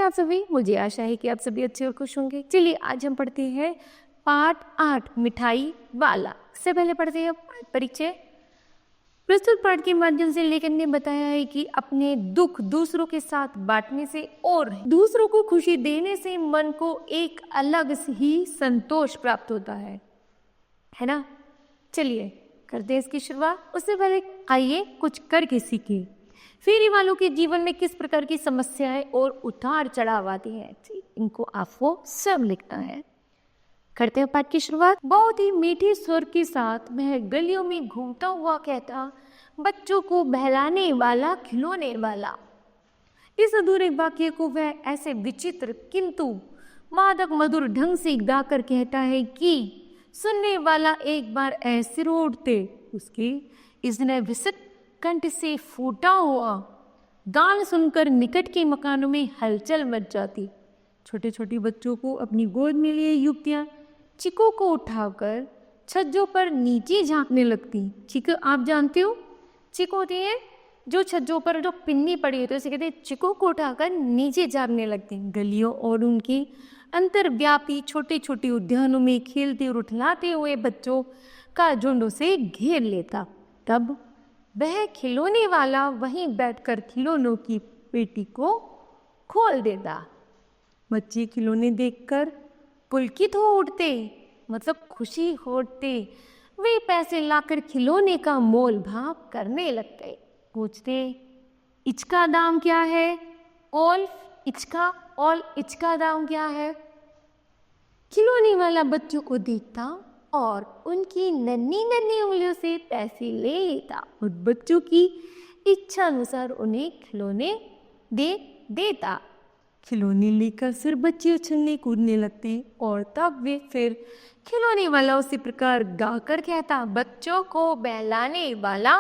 आप सभी? मुझे आशा है कि आप सभी अच्छे और खुश होंगे। चलिए आज हम पढ़ते हैं पाठ 8 मिठाई वाला। इससे पहले पढ़ते हैं पाठ परिचय। प्रस्तुत पाठ के माध्यम से लेखक ने बताया है कि अपने दुख दूसरों के साथ बांटने से और दूसरों को खुशी देने से मन को एक अलग ही संतोष प्राप्त होता है ना। चलिए करते हैं इसकी शुरुआत। उससे पहले आइए कुछ करके सीखें। फेरी वालों के जीवन में किस प्रकार की समस्याएं और उतार चढ़ाव आती हैं, इनको आपको सब लिखना है। करते हैं पाठ की शुरुआत। बहुत ही मीठे स्वर के साथ वह गलियों में घूमता हुआ कहता, बच्चों को बहलाने वाला, खिलौने वाला। इस अधूरे वाक्य को वह ऐसे विचित्र किंतु मादक मधुर ढंग से गाकर कहता है कि सुनने वाला एक बार ऐसे उठते उसके इसने विसित कंठ से फूटा हुआ गान सुनकर निकट के मकानों में हलचल मच जाती। छोटे छोटे बच्चों को अपनी गोद में लिए युवतियां चिको को उठाकर छज्जों पर नीचे झांकने लगती। चिको आप जानते हो, चिको होती है जो छज्जों पर जो पिन्नी पड़ी होती है, उसे कहते हैं। चिको को उठाकर नीचे झांकने लगती। गलियों और उनके अंतर्व्यापी छोटे छोटे उद्यानों में खेलते और उठलाते हुए बच्चों का झुंड उसे घेर लेता। तब वह खिलौने वाला वहीं बैठकर खिलौनों की पेटी को खोल देता। बच्चे खिलौने देखकर पुलकित हो उठते, मतलब खुशी हो उठते। वे पैसे लाकर खिलौने का मोल भाव करने लगते। पूछते, इचका दाम क्या है? ऑल इचका दाम क्या है? खिलौने वाला बच्चों को देखता और उनकी नन्ही नन्ही उंगलियों से पैसे ले लेता और बच्चों की इच्छा अनुसार उन्हें खिलौने दे देता। खिलौने लेकर सिर बच्चे उछलने कूदने लगते और तब वे फिर खिलौने वाला उसी प्रकार गाकर कहता, बच्चों को बहलाने वाला,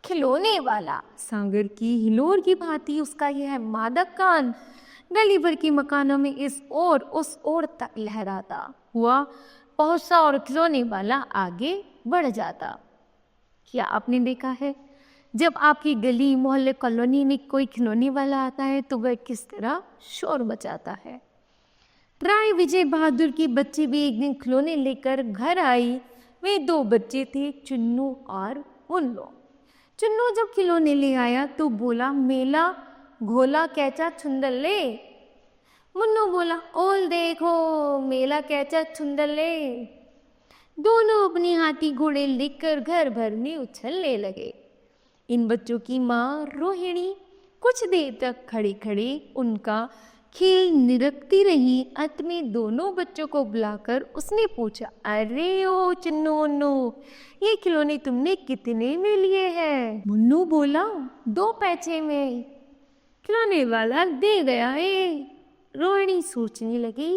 खिलौने वाला। सागर की हिलोर की भांति उसका यह मादक कान गली भर के मकानों में इस ओर उस ओर तक लहराता हुआ पहुंचता और खिलौने वाला आगे बढ़ जाता। क्या आपने देखा है, जब आपकी गली मोहल्ले कॉलोनी में कोई खिलौने वाला आता है तो वह किस तरह शोर मचाता है। राय विजय बहादुर की बच्ची भी एक दिन खिलौने लेकर घर आई। वे 2 बच्चे थे, चुन्नू और मुन्नू। चुन्नू जब खिलौने ले आया तो बोला, मेला घोला कैचा छुंदल ले। मुन्नू बोला, ओल देखो मेला कैचा छुंदल ले। दोनों अपने हाथी घोड़े लेकर घर भर में उछलने लगे। इन बच्चों की माँ रोहिणी कुछ देर तक खड़े खड़े उनका खेल निरखती रही। अंत में दोनों बच्चों को बुलाकर उसने पूछा, अरे ओ चुन्नू मुन्नू, ये खिलौने तुमने कितने में लिए हैं? मुन्नू बोला, 2 पैसे में। खिलौने वाला दे गया है। रोहिणी सोचने लगी,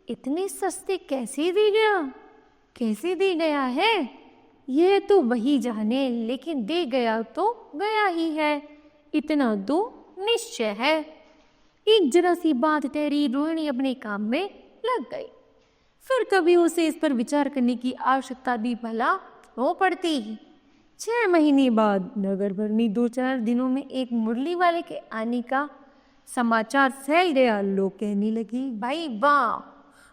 इतने सस्ते कैसे दे गया है? यह तो वही जाने, लेकिन दे गया तो गया ही है, इतना तो निश्चय है। एक जरा सी बात ठहरी, रोहिणी अपने काम में लग गई। फिर कभी उसे इस पर विचार करने की आवश्यकता भी भला हो पड़ती। 6 महीने बाद नगर भर में 2-4 दिनों में एक मुरली वाले के आने का समाचार फैल गया। लोग कहने लगे, भाई वाह,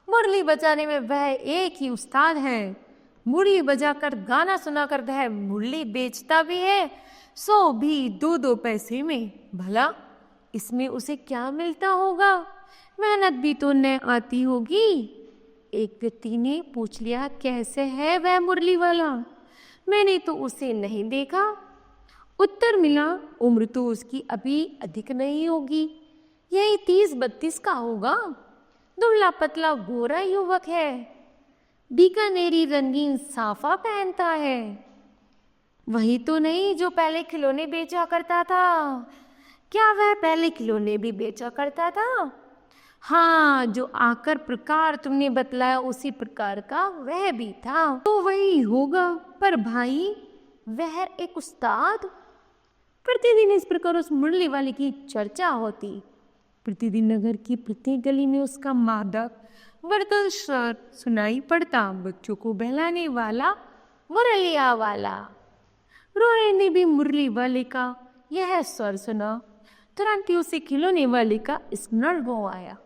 मुरली बजाने में वह एक ही उस्ताद है। मुरली बजाकर गाना सुनाकर वह मुरली बेचता भी है, सो भी 2-2 पैसे में। भला इसमें उसे क्या मिलता होगा? मेहनत भी तो न आती होगी। एक व्यक्ति ने पूछ लिया, कैसे है वह मुरली वाला? मैंने तो उसे नहीं देखा। उत्तर मिला, उम्र तो उसकी अभी अधिक नहीं होगी, यही 30-32 का होगा। दुबला पतला गोरा युवक है, बीकानेरी रंगीन साफा पहनता है। वही तो नहीं जो पहले खिलौने बेचा करता था। क्या वह पहले खिलौने भी बेचा करता था? हाँ, जो आकर प्रकार तुमने बतलाया उसी प्रकार का वह भी था। तो वही होगा। पर भाई, वह एक उस्ताद। प्रतिदिन इस प्रकार उस मुरली वाले की चर्चा होती। प्रतिदिन नगर की प्रत्येक गली में उसका मादक वर्तल स्वर सुनाई पड़ता। बच्चों को बहलाने वाला, मुरलिया वाला। रोहिणी ने भी मुरली वाले का यह स्वर सुना तुरंत ही उसे खिलौने वाले का स्मरण हो आया।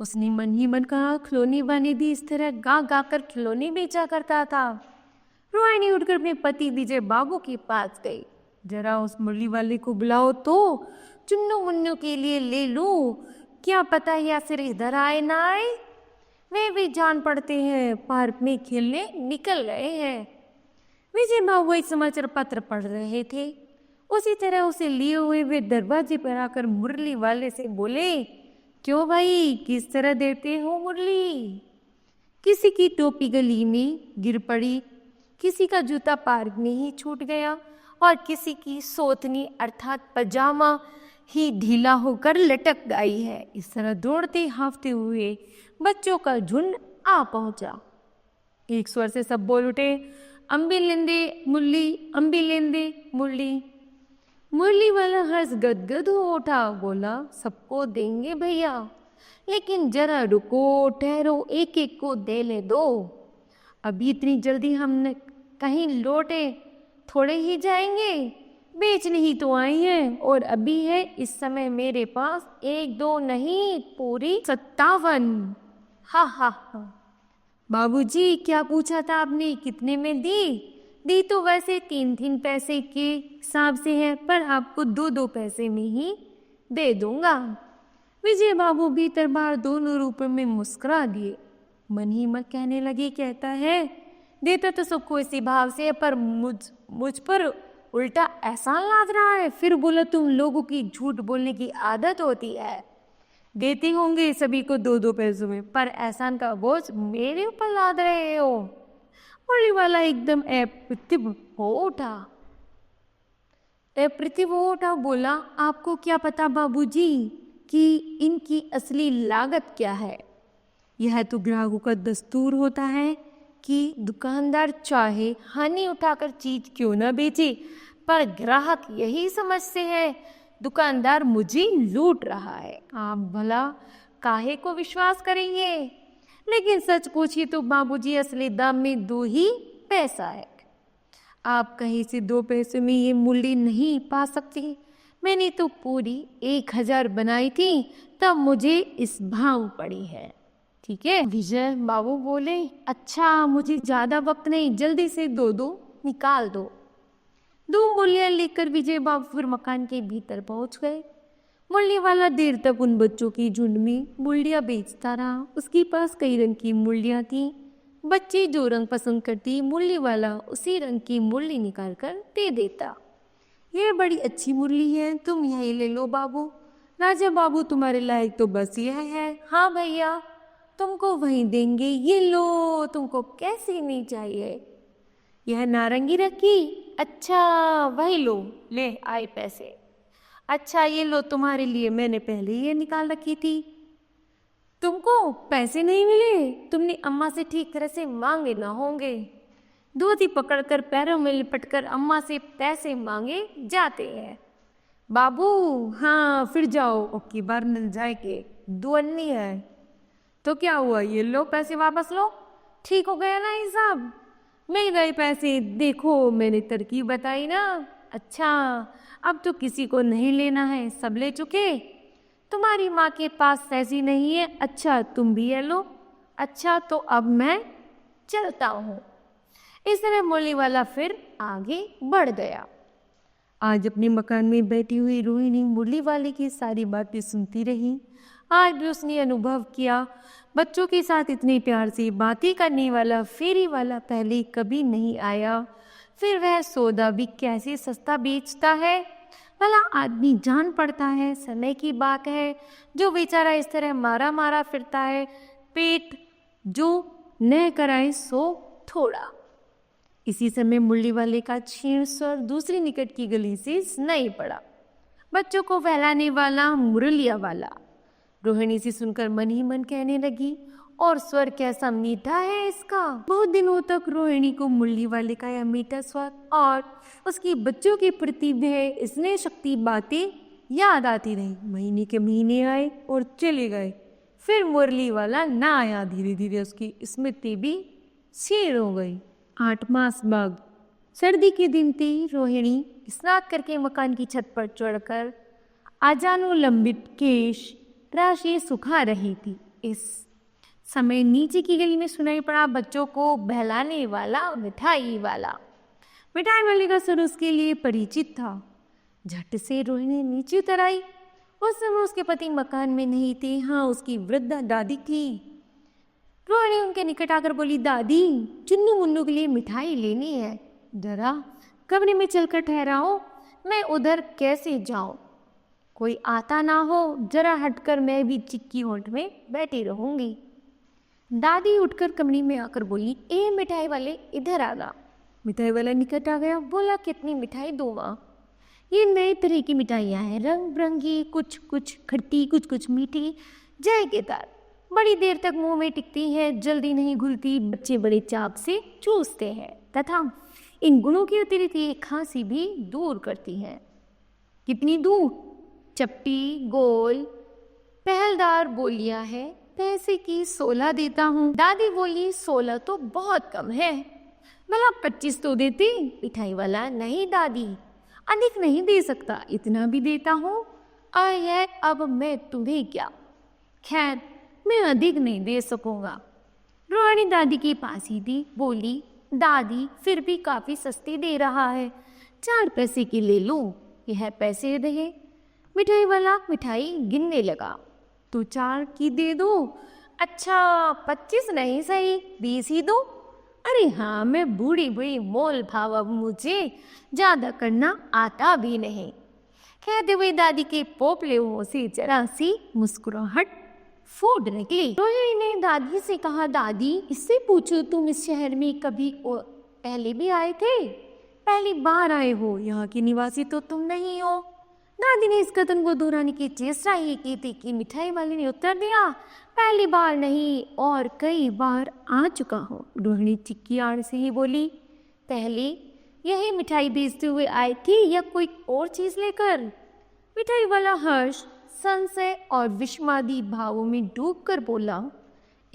उसने मन ही मन कहा, खिलौने वाले भी इस तरह गा गा कर खिलौने बेचा करता था। रोहिणी उठकर अपने पति विजय बाबू के पास गई। जरा उस मुरली वाले को बुलाओ तो चुन्नू मुन्नू के लिए ले लूं, क्या पता या फिर इधर आए ना आए। वे भी जान पड़ते हैं पार्क में खेलने निकल गए हैं। विजय बाबू एक समाचार पत्र पढ़ रहे थे। उसी तरह उसे लिए हुए वे दरवाजे पर आकर मुरली वाले से बोले, क्यों भाई, किस तरह देते हो मुरली? किसी की टोपी गली में गिर पड़ी, किसी का जूता पार्क में ही छूट गया और किसी की सोतनी अर्थात पजामा ही ढीला होकर लटक गई है। इस तरह दौड़ते हाफते हुए बच्चों का झुंड आ पहुंचा। एक स्वर से सब बोल उठे, अम्बी लेंदे मुरली, अम्बी लेंदे मुरली। मुरली वाला हर्ष गदगद हो उठा, बोला, सबको देंगे भैया, लेकिन जरा रुको, ठहरो, एक एक को दे ले दो। अभी इतनी जल्दी हम कहीं लौटे थोड़े ही जाएंगे, बेचने ही तो आई हैं, और अभी है इस समय मेरे पास 1 2 नहीं, पूरी 57। हा हा हा। बाबूजी, क्या पूछा था आपने, कितने में दी तो वैसे 3 पैसे के हिसाब से है, पर आपको 2 पैसे में ही दे दूंगा। विजय बाबू भीतर बाहर दोनों रूपों में मुस्कुरा दिए। मन ही मन कहने लगे, कहता है देता तो सबको इसी भाव से है, पर मुझ पर उल्टा एहसान लाद रहा है। फिर बोला, तुम लोगों की झूठ बोलने की आदत होती है, देते होंगे सभी को 2 पैसों में, पर एहसान का बोझ मेरे ऊपर लाद रहे हो। मुरली वाला एकदम अप्रतिभ हो उठा, बोला, आपको क्या पता बाबूजी कि इनकी असली लागत क्या है? यह तो ग्राहकों का दस्तूर होता है कि दुकानदार चाहे हानि उठाकर चीज क्यों ना बेचे, पर ग्राहक यही समझते हैं दुकानदार मुझे लूट रहा है। आप भला काहे को विश्वास करेंगे? लेकिन सच पूछिए तो बाबूजी, असली दाम में 2 ही पैसा है। आप कहीं से 2 पैसे में ये मूल्य नहीं पा सकते। मैंने तो पूरी 1000 बनाई थी, तब मुझे इस भाव पड़ी है। ठीक है? विजय बाबू बोले, अच्छा, मुझे ज्यादा वक्त नहीं, जल्दी से 2 निकाल दो। 2 मूल्य लेकर विजय बाबू फिर मकान के भीतर पहुंच गए। मुरली वाला देर तक उन बच्चों की झुंड में मूर्तियां बेचता रहा। उसके पास कई रंग की मूर्तियां थी। बच्चे जो रंग पसंद करती, मुरली वाला उसी रंग की मूर्ति निकाल कर दे देता। यह बड़ी अच्छी मुरली है, तुम यही ले लो बाबू। राजा बाबू, तुम्हारे लायक तो बस यह है। हाँ भैया, तुमको वहीं देंगे, ये लो, तुमको कैसी नहीं चाहिए? यह नारंगी रखी? अच्छा, वही लो, ले आए पैसे। अच्छा, ये लो, तुम्हारे लिए मैंने पहले ये निकाल रखी थी। तुमको पैसे नहीं मिले? तुमने अम्मा से ठीक तरह से मांगे ना होंगे। धोती पकड़कर पैरों में लिपटकर अम्मा से पैसे मांगे जाते हैं। बाबू, हाँ, फिर जाओ, ओके बार मिल जाएंगे, 2 अन्नी है। तो क्या हुआ, ये लो पैसे वापस लो। ठीक हो गया ना हिसाब? मिल गए पैसे। देखो, मैंने तरकीब बताई ना। अच्छा, अब तो किसी को नहीं लेना है, सब ले चुके। तुम्हारी माँ के पास पैसे नहीं है? अच्छा, तुम भी ये लो। अच्छा, तो अब मैं चलता हूँ। इस तरह मुरली वाला फिर आगे बढ़ गया। आज अपने मकान में बैठी हुई रोहिणी मुरली वाले की सारी बातें सुनती रही। आज भी उसने अनुभव किया, बच्चों के साथ इतने प्यार से बातें करने वाला फेरी वाला पहले कभी नहीं आया। फिर वह सौदा भी कैसे सस्ता बेचता है। भला आदमी जान पड़ता है, समय की बात है, जो बेचारा इस तरह मारा मारा फिरता है, पेट जो न कराए सो थोड़ा। इसी समय मुरली वाले का क्षीण स्वर दूसरी निकट की गली से सुनाई पड़ा। बच्चों को बहलाने वाला मुरलिया वाला। रोहिणी से सुनकर मन ही मन कहने लगी, और स्वर कैसा मीठा है इसका। बहुत दिनों तक रोहिणी को मुरली वाले का यह मीठा स्वर और उसकी बच्चों के प्रति वह स्नेह शक्ति बातें याद आती रही। महीने के महीने आए और चले गए, फिर मुरली वाला ना आया। धीरे धीरे उसकी स्मृति भी क्षीण हो गई। 8 मास बाद सर्दी के दिन थी। रोहिणी स्नान करके मकान की छत पर चढ़कर आजानुलंबित केश राशि सुखा रही थी। इस समय नीचे की गली में सुनाई पड़ा बच्चों को बहलाने वाला मिठाई वाला। मिठाई वाले का सुर उसके लिए परिचित था। झट से रोहिणी नीचे उतर आई। उस समय उसके पति मकान में नहीं थे। हाँ, उसकी वृद्ध दादी थी। रोहिणी उनके निकट आकर बोली, दादी, चुन्नू मुन्नू के लिए मिठाई लेनी है, जरा कमरे में चलकर ठहराओ, मैं उधर कैसे जाऊं? कोई आता ना हो, जरा हटकर मैं भी चिक्की होठ में बैठी रहूंगी। दादी उठकर कमरे में आकर बोली, ए मिठाई वाले, इधर आ जा। मिठाई वाला निकट आ गया। बोला, कितनी मिठाई दूं माँ? ये नए तरह की मिठाइयाँ हैं, रंग बिरंगी, कुछ कुछ खट्टी, कुछ कुछ मीठी, जायकेदार, बड़ी देर तक मुंह में टिकती है, जल्दी नहीं घुलती, बच्चे बड़े चाव से चूसते हैं तथा इन गुणों की अतिरिक्त ये खांसी भी दूर करती है। कितनी दूर? चपटी, गोल, पहलदार बोलिया है, पैसे की 16 देता हूँ। दादी बोली, 16 तो बहुत कम है, भला 25 तो देती। मिठाई वाला, नहीं दादी, अधिक नहीं दे सकता, इतना भी देता हूँ। आय, अब मैं तुम्हें क्या, खैर मैं अधिक नहीं दे सकूंगा। रोहिणी दादी के पास ही थी। बोली, दादी फिर भी काफी सस्ती दे रहा है, 4 पैसे की ले लो। यह पैसे रहे। मिठाई वाला मिठाई गिनने लगा। तो 4 की दे दो। अच्छा, 25 नहीं सही, 20 ही दो। अरे हाँ, मैं बूढ़ी बूढ़ी मोल भाव, अब मुझे ज्यादा करना आता भी नहीं। कहते हुए दादी के पोपले मुंह से जरा सी मुस्कुराहट फूट निकली। रोहिणी ने दादी से कहा, दादी, इससे पूछो, तुम इस शहर में कभी पहले भी आए थे? पहली बार आए हो, यहाँ की निवासी तो तुम नहीं हो। दादी ने इस कथन को दोहराने की चेष्टा ही की थी कि मिठाई वाले ने उत्तर दिया, पहली बार नहीं और कई बार आ चुका हूँ। रोहिणी चिक्की आड़ से ही बोली, पहले यही मिठाई बेचते हुए आई थी या कोई और चीज लेकर? मिठाई वाला हर्ष, संशय और विषमादी भावों में डूबकर बोला,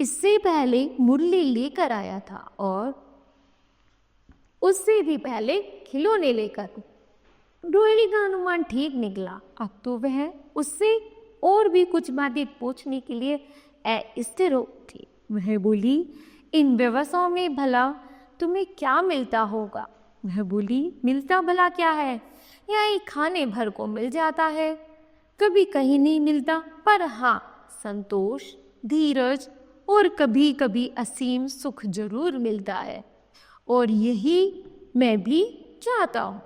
इससे पहले मुरली लेकर आया था और उससे भी पहले खिलौने लेकर। रोहिणी का अनुमान ठीक निकला। अब तो वह उससे और भी कुछ बातें पूछने के लिए अस्थिर थी। वह बोली, इन व्यवसायों में भला तुम्हें क्या मिलता होगा? वह बोली, मिलता भला क्या है, यही खाने भर को मिल जाता है, कभी कहीं नहीं मिलता, पर हाँ, संतोष, धीरज और कभी कभी असीम सुख जरूर मिलता है, और यही मैं भी चाहता हूँ।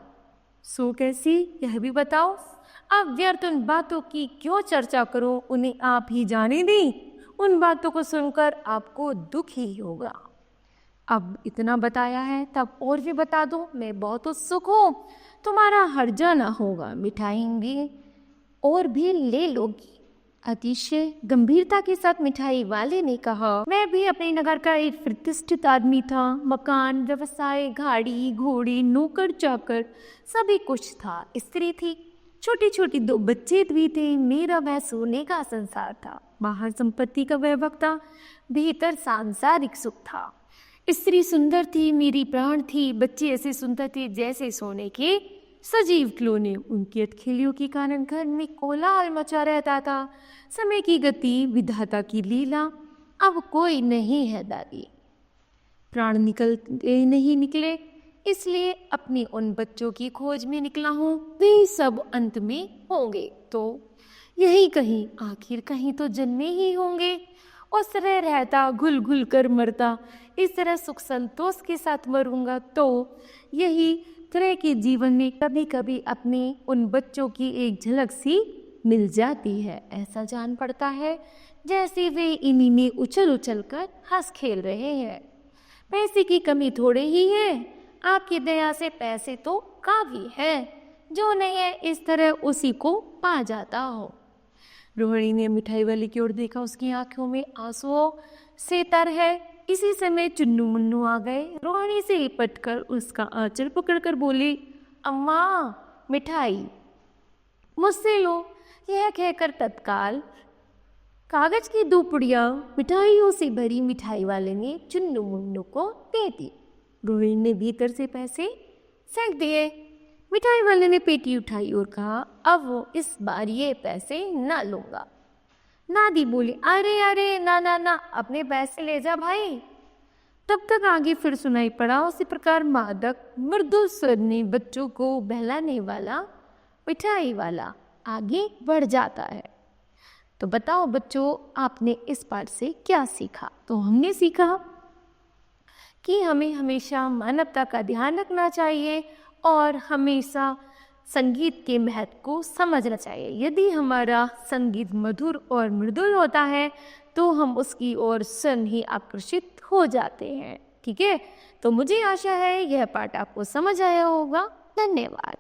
सो कैसी, यह भी बताओ। अब व्यर्थ उन बातों की क्यों चर्चा करो, उन्हें आप ही जाने दें। उन बातों को सुनकर आपको दुख ही होगा। अब इतना बताया है, तब और भी बता दो, मैं बहुत उत्सुक हूँ, तुम्हारा हर्जा ना होगा, मिठाई भी और भी ले लोगी। अतिशय गंभीरता के साथ मिठाई वाले ने कहा, मैं भी अपने नगर का एक प्रतिष्ठित आदमी था, मकान, व्यवसाय, गाड़ी, घोड़े, नौकर चाकर सभी कुछ था, स्त्री थी, छोटी छोटी 2 बच्चे भी थे, मेरा वह सोने का संसार था, बाहर संपत्ति का वैभव था, भीतर सांसारिक सुख था। स्त्री सुंदर थी, मेरी प्राण थी, बच्चे ऐसे सुंदर थे जैसे सोने के सजीव खिलौने। उनकी अटखेलियों के कारण घर में कोलाहल मचा रहता था। समय की गति, विधाता की लीला, अब कोई नहीं है दादी। प्राण निकलते नहीं निकले, इसलिए अपनी उन बच्चों की खोज में निकला हूँ। वे सब अंत में होंगे तो यही कहीं, आखिर कहीं तो जन्मे ही होंगे। उस तरह रहता, घुल घुल कर मरता, इस तरह सुख संतोष के साथ मरूंगा तो यही तरह के जीवन में कभी कभी अपने उन बच्चों की एक झलक सी मिल जाती है। ऐसा जान पड़ता है जैसे वे इन्हीं में उछल उछल कर हंस खेल रहे हैं। पैसे की कमी थोड़े ही है, आपकी दया से पैसे तो काफी है, जो नहीं है इस तरह उसी को पा जाता हो। रोहिणी ने मिठाई वाले की ओर देखा, उसकी आंखों में आंसुओं से तर है। इसी समय चुन्नू मुन्नू आ गए। रोहिणी से लिपट कर उसका आंचल पकड़कर बोले, अम्मा मिठाई मुझसे लो। यह कहकर तत्काल कागज की 2 पुड़िया मिठाइयों से भरी मिठाई वाले ने चुन्नू मुन्नू को दे दी। रोहिणी ने भीतर से पैसे फेंक दिए। मिठाई वाले ने पेटी उठाई और कहा, अब वो इस बार ये पैसे ना लूंगा। नादी बोली, अरे अरे ना ना ना, अपने पैसे ले जा भाई। तब तक आगे फिर सुनाई पड़ा उसी प्रकार मादक मृदु स्वर ने बच्चों को बहलाने वाला मिठाई वाला आगे बढ़ जाता है। तो बताओ बच्चों, आपने इस पाठ से क्या सीखा? तो हमने सीखा कि हमें हमेशा मानवता का ध्यान रखना चाहिए और हमेशा संगीत के महत्व को समझना चाहिए। यदि हमारा संगीत मधुर और मृदुल होता है तो हम उसकी ओर स्वयं ही आकर्षित हो जाते हैं। ठीक है, तो मुझे आशा है यह पाठ आपको समझ आया होगा। धन्यवाद।